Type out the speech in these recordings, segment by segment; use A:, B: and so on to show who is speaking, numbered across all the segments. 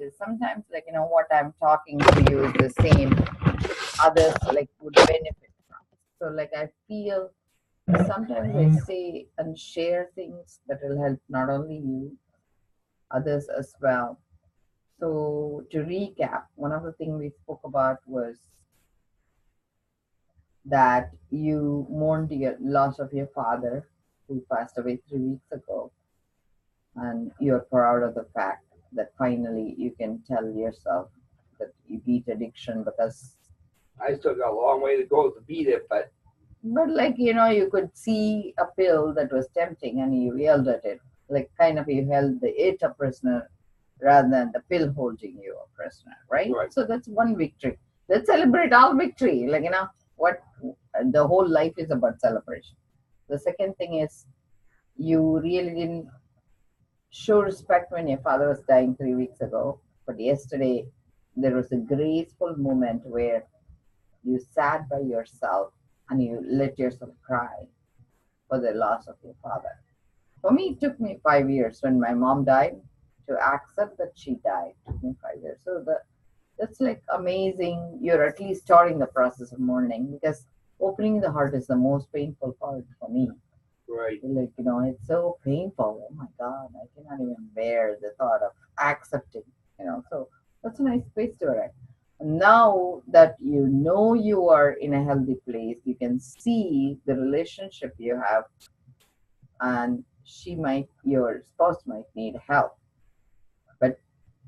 A: is sometimes, like, what I'm talking to you is the same others like would benefit from. So like I feel sometimes I say and share things that will help not only you, others as well. So to recap, one of the things we spoke about was that you mourned the loss of your father who passed away 3 weeks ago, and you're proud of the fact that finally you can tell yourself that you beat addiction. Because
B: I still got a long way to go to beat it, but
A: like, you could see a pill that was tempting and you yelled at it, like kind of you held it a prisoner rather than the pill holding you a prisoner, right?
B: Right.
A: So that's one victory. Let's celebrate all victory. Like, what the whole life is about celebration. The second thing is you really didn't show respect when your father was dying 3 weeks ago, but yesterday there was a graceful moment where you sat by yourself and you let yourself cry for the loss of your father. For me, it took me 5 years when my mom died to accept that she died. It took me 5 years. So that's like amazing. You're at least starting the process of mourning, because opening the heart is the most painful part for me.
B: right.
A: Like, it's so painful. Oh my God, I cannot even bear the thought of accepting, So that's a nice place to arrive. Now that you are in a healthy place, you can see the relationship you have, and your spouse might need help. But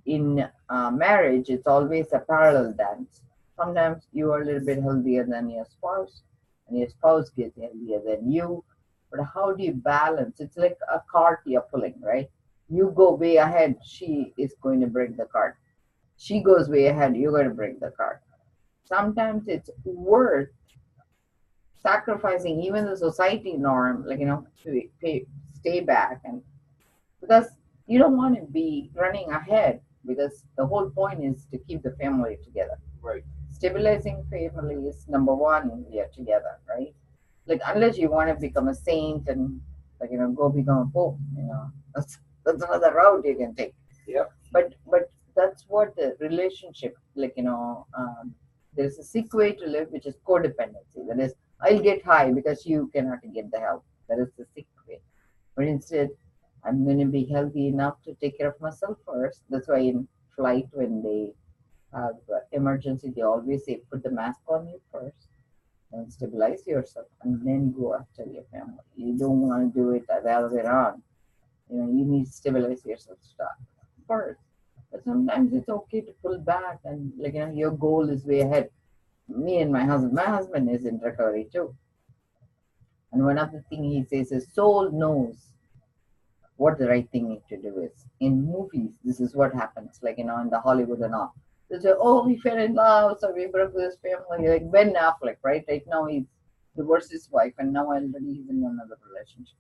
A: in marriage, it's always a parallel dance. Sometimes you are a little bit healthier than your spouse, and your spouse gets healthier than you. But how do you balance? It's like a cart you're pulling, right? You go way ahead, she is going to break the cart. She goes way ahead, you're going to break the cart. Sometimes it's worth sacrificing even the society norm, like, to stay back, and because you don't want to be running ahead, because the whole point is to keep the family together.
B: Right.
A: Stabilizing family is number one. We are together, right? Like, unless you want to become a saint and, like, go become a pope, that's another route you can take.
B: Yep.
A: But that's what the relationship, like, there's a sick way to live, which is codependency. That is, I'll get high because you cannot get the help. That is the sick way. But instead, I'm going to be healthy enough to take care of myself first. That's why in flight, when they have emergency, they always say, put the mask on you first and stabilize yourself, and then go after your family. You don't want to do it the other way around. You need to stabilize yourself first. But sometimes it's okay to pull back, and, like, your goal is way ahead. Me and my husband is in recovery too. And one of the things he says is soul knows what the right thing to do is. In movies, this is what happens, like, in the Hollywood and all. They say, oh, we fell in love, so we broke with his family. Like Ben Affleck, right? Right now he's divorced his wife, and now already he's in another relationship.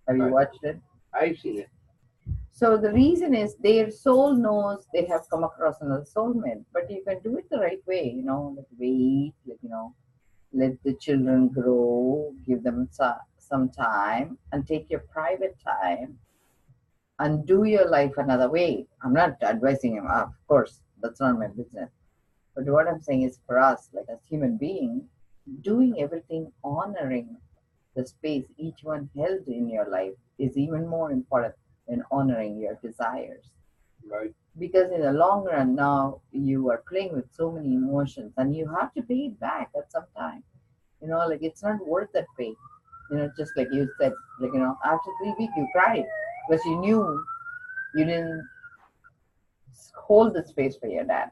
A: Have you watched it?
B: I've seen it.
A: So the reason is their soul knows they have come across another soulmate, but you can do it the right way, like wait, like, let the children grow, give them some time, and take your private time and do your life another way. I'm not advising him, of course, that's not my business. But what I'm saying is, for us, like, as human beings, doing everything honoring the space each one held in your life is even more important than honoring your desires.
B: Right.
A: Because in the long run, now you are playing with so many emotions, and you have to pay it back at some time. Like, it's not worth that pain. Just like you said, like, after 3 weeks you cried because you knew you didn't hold the space for your dad.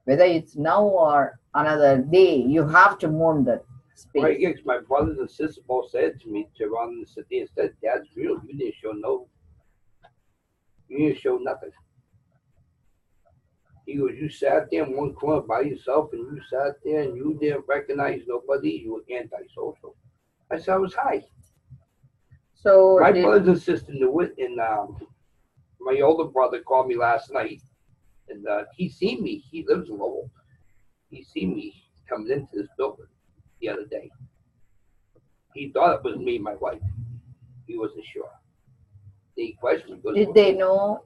A: Whether it's now or another day, you have to mourn that space.
B: Right, yes, my brothers and sisters both said to me to run and sit there and said, Dad's real. You didn't show you didn't show nothing. He goes, you sat there in one corner by yourself, and you sat there and you didn't recognize nobody. You were antisocial. I said, I was high.
A: So
B: my brothers and sisters knew it, and my older brother called me last night, and he seen me. He lives in Lowell. He seen me coming into this building the other day. He thought it was me, my wife. He wasn't sure. He questioned me.
A: Did they know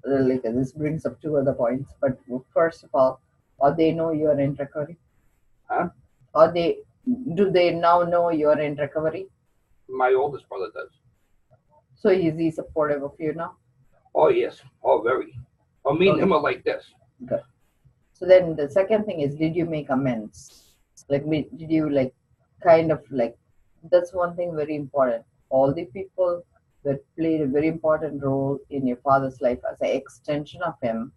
A: like this brings up two other points. But first of all, or they know you're in recovery?
B: Huh?
A: Or do they now know you're in recovery?
B: My oldest brother does.
A: So is he supportive of you now?
B: Oh yes, oh very. Oh, me and
A: Okay.
B: him are like this.
A: Good. So then the second thing is, did you make amends? Like, did you like kind of like, that's one thing very important. All the people that played a very important role in your father's life as an extension of him,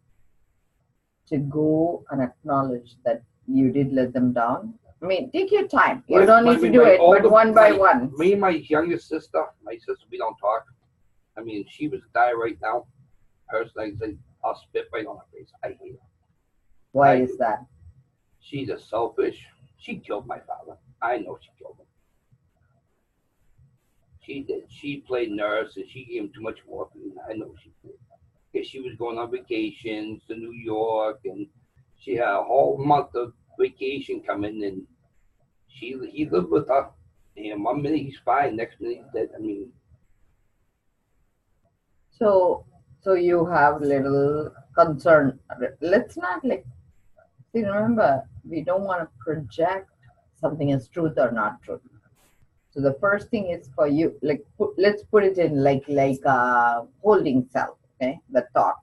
A: to go and acknowledge that you did let them down. I mean, take your time. You don't need to do it, but one by one.
B: Me and my youngest sister, we don't talk. I mean, she was die right now. Personally, I'll spit right on her face. I hate her.
A: Why is that?
B: She's a selfish. She killed my father. I know she killed him. She did. She played nurse and she gave him too much morphine. I know she did. Because she was going on vacations to New York and she had a whole month of vacation coming and he lived with her. And 1 minute he's fine, next minute he's dead. I mean,
A: So you have little concern. Let's not like, see, remember, we don't want to project something as truth or not truth. So the first thing is for you, like, let's put it in like a holding cell, okay? The thought.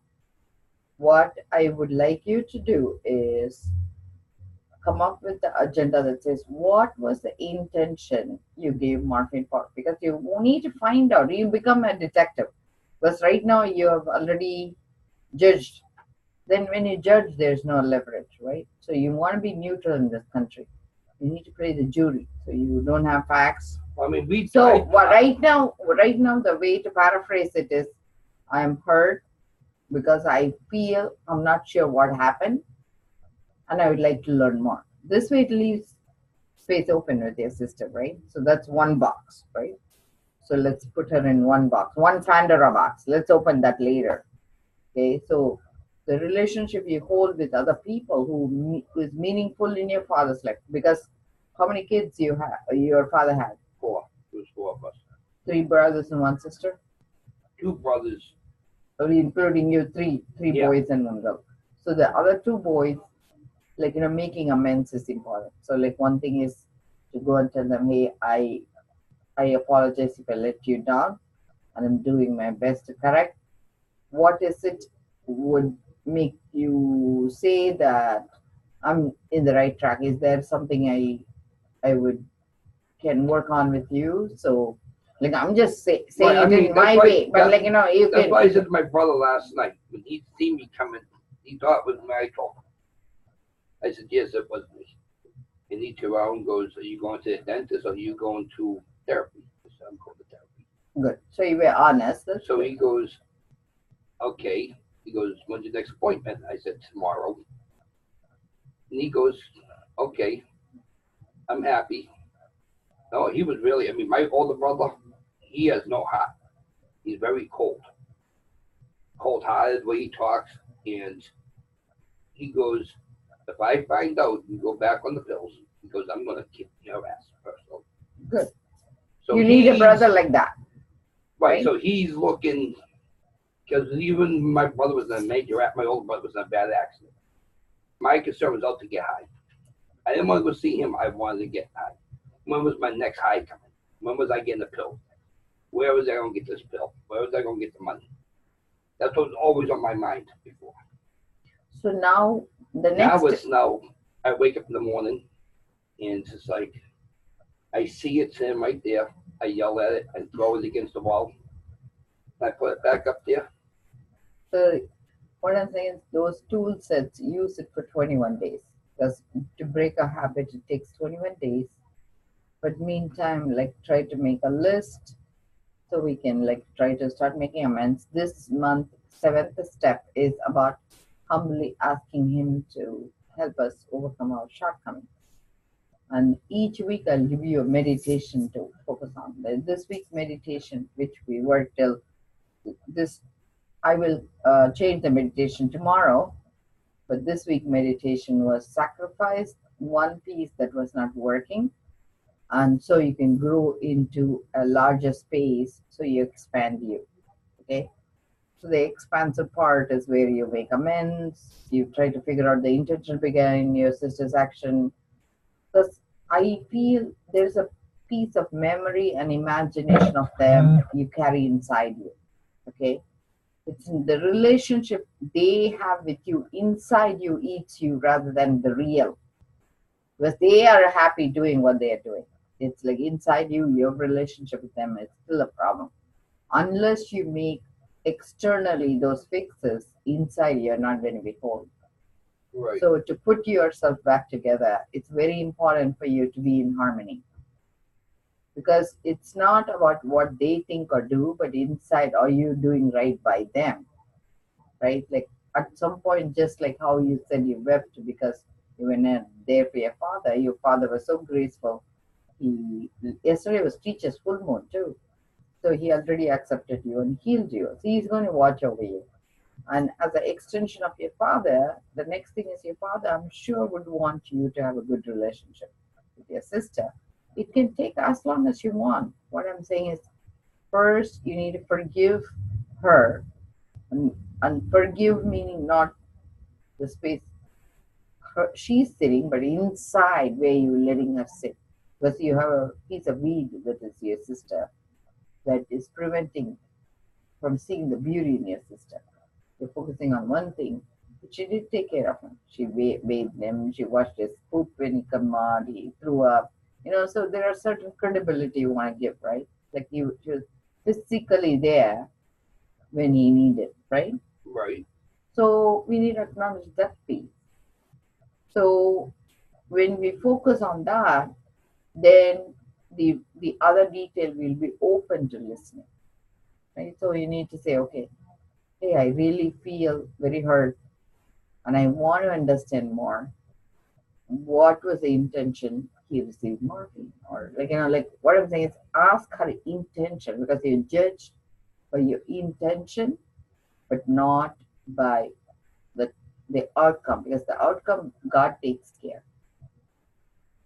A: What I would like you to do is come up with the agenda that says, what was the intention you gave morphine for? Because you need to find out. You become a detective. Because right now you have already judged. Then when you judge, there's no leverage, right? So you want to be neutral in this country. You need to play the jury, so you don't have facts.
B: I mean,
A: right now, the way to paraphrase it is, I'm hurt because I feel I'm not sure what happened, and I would like to learn more. This way, it leaves space open with your sister, right? So that's one box, right? So let's put her in one box, one Pandora box. Let's open that later. Okay, so the relationship you hold with other people who is meaningful in your father's life. Because how many kids your father had?
B: 4. It was 4 of us.
A: 3 brothers and 1 sister?
B: 2 brothers.
A: Including you, three boys and 1 girl. So the other 2 boys, like, making amends is important. So like, one thing is to go and tell them, hey, I apologize if I let you down, and I'm doing my best to correct. What is it would make you say that I'm in the right track? Is there something I can work on with you? So like, I'm just saying it in my way, but like, you can.
B: That's why I said to my brother last night when he seen me coming, he thought it was me. I told him. I said, yes, it was me. And he turned around and goes, are you going to the dentist or are you going to therapy? I said, I'm going to therapy.
A: Good. So you were honest.
B: So he goes, okay. He goes, when's your next appointment? I said, tomorrow. And he goes, okay, I'm happy. No, he was really, I mean, my older brother, he has no heart. He's very cold-hearted the way he talks. And he goes, if I find out you go back on the pills, he goes, I'm going to kick your ass personally.
A: Good. So you need a brother like that.
B: Right. So he's looking, because even my brother was in a my older brother was in a bad accident. My concern was out to get high. I didn't want to go see him. I wanted to get high. When was my next high coming? When was I getting the pill? Where was I going to get this pill? Where was I going to get the money? That's what was always on my mind before.
A: So now
B: Now I wake up in the morning and it's just like, I see it's him right there. I yell at it. I throw it against the wall. And I put it back up there.
A: So what I'm saying is, those tool sets, use it for 21 days. Because to break a habit, it takes 21 days. But meantime, like, try to make a list so we can like try to start making amends. This month, 7th step is about humbly asking him to help us overcome our shortcomings. And each week I'll give you a meditation to focus on. This week's meditation, which we work till this, I will change the meditation tomorrow. But this week meditation was sacrifice one piece that was not working. And so you can grow into a larger space, so you expand you. Okay. So the expansive part is where you make amends, you try to figure out the intention behind your sister's action. Because I feel there's a piece of memory and imagination of them you carry inside you. Okay? It's the relationship they have with you inside you eats you rather than the real. Because they are happy doing what they are doing. It's like inside you, your relationship with them is still a problem. Unless you make externally those fixes, inside you're not going to be whole.
B: Right.
A: So to put yourself back together, it's very important for you to be in harmony. Because it's not about what they think or do, but inside, are you doing right by them? Right? Like at some point, just like how you said you wept because you were not there for your father was so graceful. Yesterday was teacher's full moon too. So he already accepted you and healed you. So he's going to watch over you. And as an extension of your father, the next thing is your father, I'm sure, would want you to have a good relationship with your sister. It can take as long as you want. What I'm saying is, first, you need to forgive her. And forgive meaning not the space she's sitting, but inside where you're letting her sit. Because you have a piece of weed that is your sister that is preventing from seeing the beauty in your sister. You're focusing on one thing, but she did take care of him. She bathed him, she washed his poop when he came out, he threw up. So there are certain credibility you want to give, right? Like she was physically there when he needed, right?
B: Right.
A: So we need to acknowledge that piece. So when we focus on that, then the other detail will be open to listening, right? So you need to say, okay, hey, I really feel very hurt and I want to understand more. What was the intention he received morphine? Or like what I'm saying is ask her intention, because you judge by your intention, but not by the the outcome, because the outcome God takes care.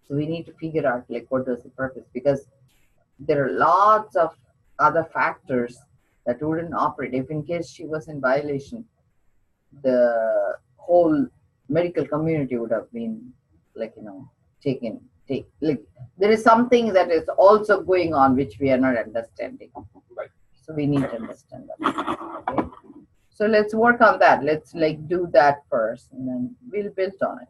A: So we need to figure out like what was the purpose, because there are lots of other factors that wouldn't operate. If in case she was in violation, the whole medical community would have been like take like there is something that is also going on which we are not understanding.
B: Right.
A: So we need to understand that. Okay. So let's work on that. Let's like do that first and then we'll build on it.